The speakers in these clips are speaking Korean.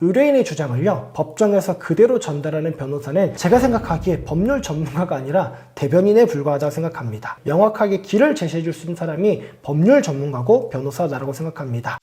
의뢰인의 주장을요, 법정에서 그대로 전달하는 변호사는 제가 생각하기에 법률 전문가가 아니라 대변인에 불과하다고 생각합니다. 명확하게 길을 제시해 줄 수 있는 사람이 법률 전문가고 변호사다라고 생각합니다.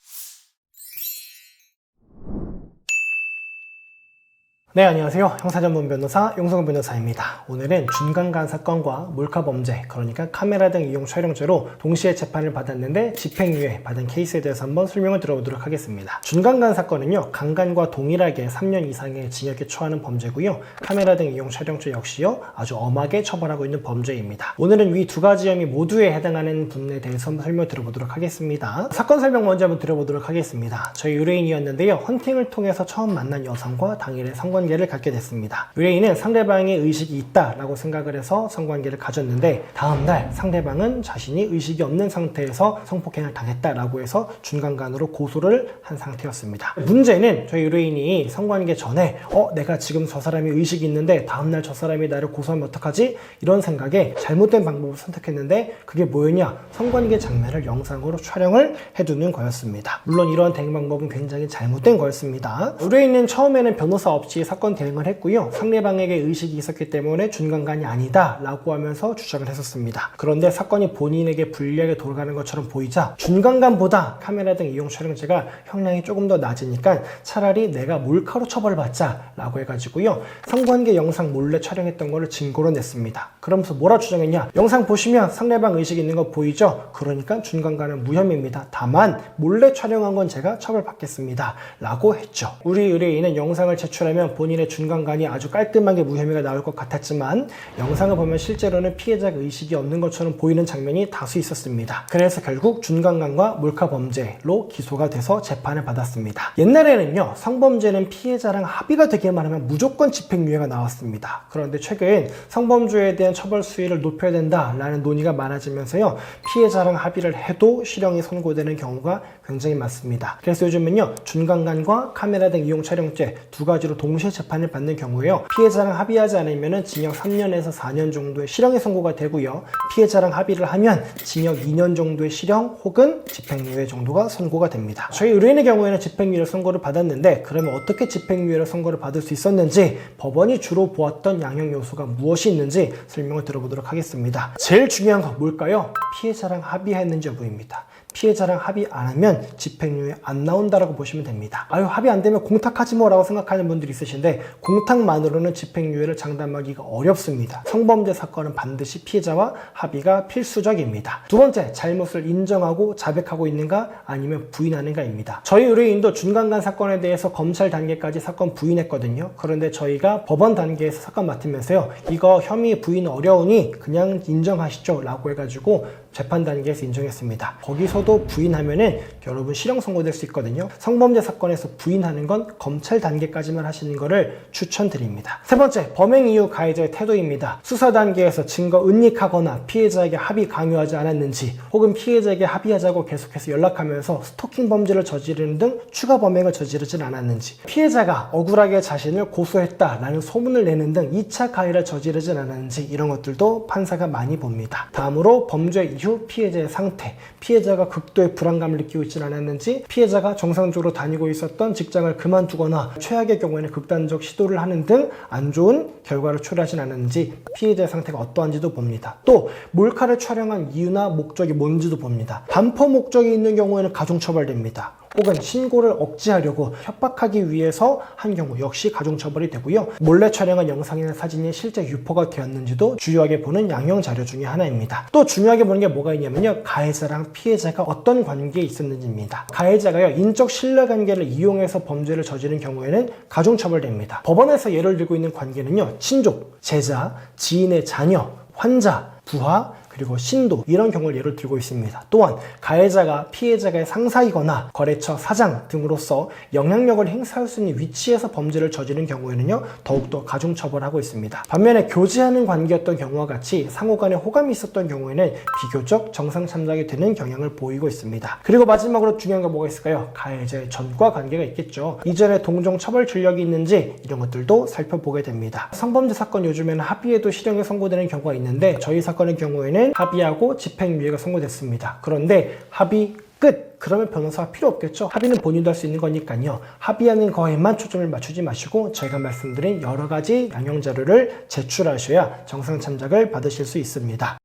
네, 안녕하세요. 형사전문 변호사 용성훈 변호사입니다. 오늘은 준강간 사건과 몰카범죄, 그러니까 카메라 등 이용 촬영죄로 동시에 재판을 받았는데 집행유예 받은 케이스에 대해서 한번 설명을 들어보도록 하겠습니다. 준강간 사건은요, 강간과 동일하게 3년 이상의 징역에 처하는 범죄고요. 카메라 등 이용 촬영죄 역시요, 아주 엄하게 처벌하고 있는 범죄입니다. 오늘은 위 두 가지 혐의 모두에 해당하는 분에 대해서 한번 설명 들어보도록 하겠습니다. 사건 설명 먼저 한번 들어보도록 하겠습니다. 저희 의뢰인이었는데요, 헌팅을 통해서 처음 만난 여성과 당일에 성관계를 갖게 됐습니다. 의뢰인은 상대방의 의식이 있다라고 생각을 해서 성관계를 가졌는데 다음날 상대방은 자신이 의식이 없는 상태에서 성폭행을 당했다라고 해서 준강간으로 고소를 한 상태였습니다. 문제는 저희 의뢰인이 성관계 전에 내가 지금 저 사람이 의식이 있는데 다음날 저 사람이 나를 고소하면 어떡하지? 이런 생각에 잘못된 방법을 선택했는데 그게 뭐였냐? 성관계 장면을 영상으로 촬영을 해두는 거였습니다. 물론 이런 대응 방법은 굉장히 잘못된 거였습니다. 의뢰인은 처음에는 변호사 없이 사건 대응을 했고요. 상대방에게 의식이 있었기 때문에 준강간이 아니다 라고 하면서 주장을 했었습니다. 그런데 사건이 본인에게 불리하게 돌아가는 것처럼 보이자 준강간보다 카메라 등 이용 촬영죄가 형량이 조금 더 낮으니까 차라리 내가 몰카로 처벌받자 라고 해가지고요, 성관계 영상 몰래 촬영했던 거를 증거로 냈습니다. 그러면서 뭐라 주장했냐? 영상 보시면 상대방 의식이 있는 거 보이죠? 그러니까 준강간은 무혐의입니다. 다만 몰래 촬영한 건 제가 처벌받겠습니다 라고 했죠. 우리 의뢰인은 영상을 제출하면 본인의 준강간이 아주 깔끔하게 무혐의가 나올 것 같았지만 영상을 보면 실제로는 피해자가 의식이 없는 것처럼 보이는 장면이 다수 있었습니다. 그래서 결국 준강간과 몰카범죄로 기소가 돼서 재판을 받았습니다. 옛날에는요, 성범죄는 피해자랑 합의가 되기만 하면 무조건 집행유예가 나왔습니다. 그런데 최근 성범죄에 대한 처벌 수위를 높여야 된다라는 논의가 많아지면서요, 피해자랑 합의를 해도 실형이 선고되는 경우가 굉장히 많습니다. 그래서 요즘은요, 준강간과 카메라 등 이용 촬영죄 두 가지로 동시에 재판을 받는 경우에요, 피해자랑 합의하지 않으면 징역 3년에서 4년 정도의 실형이 선고가 되고요, 피해자랑 합의를 하면 징역 2년 정도의 실형 혹은 집행유예 정도가 선고가 됩니다. 저희 의뢰인의 경우에는 집행유예 선고를 받았는데, 그러면 어떻게 집행유예 선고를 받을 수 있었는지, 법원이 주로 보았던 양형 요소가 무엇이 있는지 설명을 들어보도록 하겠습니다. 제일 중요한 건 뭘까요? 피해자랑 합의했는지 여부입니다. 피해자랑 합의 안 하면 집행유예 안 나온다라고 보시면 됩니다. 합의 안 되면 공탁하지 뭐 라고 생각하는 분들이 있으신데, 공탁만으로는 집행유예를 장담하기가 어렵습니다. 성범죄 사건은 반드시 피해자와 합의가 필수적입니다. 두 번째, 잘못을 인정하고 자백하고 있는가 아니면 부인하는가입니다. 저희 의뢰인도 준강간 사건에 대해서 검찰 단계까지 사건 부인했거든요. 그런데 저희가 법원 단계에서 사건 맡으면서요, 이거 혐의 부인 어려우니 그냥 인정하시죠 라고 해가지고 재판 단계에서 인정했습니다. 거기서도 부인하면은 여러분 실형 선고될 수 있거든요. 성범죄 사건에서 부인하는 건 검찰 단계까지만 하시는 거를 추천드립니다. 세 번째, 범행 이후 가해자의 태도입니다. 수사 단계에서 증거 은닉하거나 피해자에게 합의 강요하지 않았는지, 혹은 피해자에게 합의하자고 계속해서 연락하면서 스토킹 범죄를 저지르는 등 추가 범행을 저지르진 않았는지, 피해자가 억울하게 자신을 고소했다라는 소문을 내는 등 2차 가해를 저지르진 않았는지, 이런 것들도 판사가 많이 봅니다. 다음으로 범죄 이후 피해자의 상태, 피해자가 극도의 불안감을 느끼고 있지는 않았는지, 피해자가 정상적으로 다니고 있었던 직장을 그만두거나 최악의 경우에는 극단적 시도를 하는 등 안 좋은 결과를 초래하진 않았는지, 피해자의 상태가 어떠한지도 봅니다. 또 몰카를 촬영한 이유나 목적이 뭔지도 봅니다. 반포 목적이 있는 경우에는 가중처벌됩니다. 혹은 신고를 억제하려고 협박하기 위해서 한 경우 역시 가중처벌이 되고요. 몰래 촬영한 영상이나 사진이 실제 유포가 되었는지도 중요하게 보는 양형 자료 중에 하나입니다. 또 중요하게 보는 게 뭐가 있냐면요, 가해자랑 피해자가 어떤 관계에 있었는지입니다. 가해자가요, 인적 신뢰관계를 이용해서 범죄를 저지른 경우에는 가중처벌됩니다. 법원에서 예를 들고 있는 관계는요, 친족, 제자, 지인의 자녀, 환자, 부하, 그리고 신도, 이런 경우를 예로 들고 있습니다. 또한 가해자가 피해자의 상사이거나 거래처 사장 등으로서 영향력을 행사할 수 있는 위치에서 범죄를 저지른 경우에는요, 더욱더 가중처벌하고 있습니다. 반면에 교제하는 관계였던 경우와 같이 상호 간에 호감이 있었던 경우에는 비교적 정상 참작이 되는 경향을 보이고 있습니다. 그리고 마지막으로 중요한 게 뭐가 있을까요? 가해자의 전과 관계가 있겠죠. 이전에 동종 처벌 전력이 있는지, 이런 것들도 살펴보게 됩니다. 성범죄 사건 요즘에는 합의에도 실형이 선고되는 경우가 있는데, 저희 사건의 경우에는 합의하고 집행유예가 선고됐습니다. 그런데 합의 끝! 그러면 변호사가 필요 없겠죠. 합의는 본인도 할 수 있는 거니까요. 합의하는 거에만 초점을 맞추지 마시고 저희가 말씀드린 여러 가지 양형 자료를 제출하셔야 정상 참작을 받으실 수 있습니다.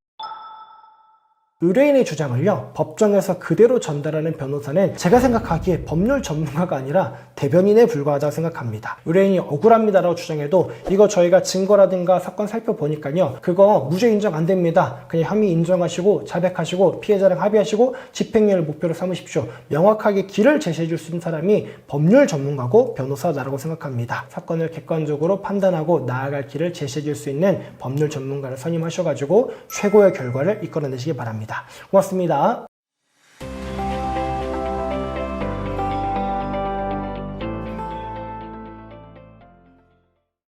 의뢰인의 주장을요, 법정에서 그대로 전달하는 변호사는 제가 생각하기에 법률 전문가가 아니라 대변인에 불과하다고 생각합니다. 의뢰인이 억울합니다라고 주장해도 이거 저희가 증거라든가 사건 살펴보니까요, 그거 무죄 인정 안 됩니다. 그냥 혐의 인정하시고 자백하시고 피해자랑 합의하시고 집행유예를 목표로 삼으십시오. 명확하게 길을 제시해 줄 수 있는 사람이 법률 전문가고 변호사다라고 생각합니다. 사건을 객관적으로 판단하고 나아갈 길을 제시해 줄 수 있는 법률 전문가를 선임하셔가지고 최고의 결과를 이끌어내시기 바랍니다. 고맙습니다.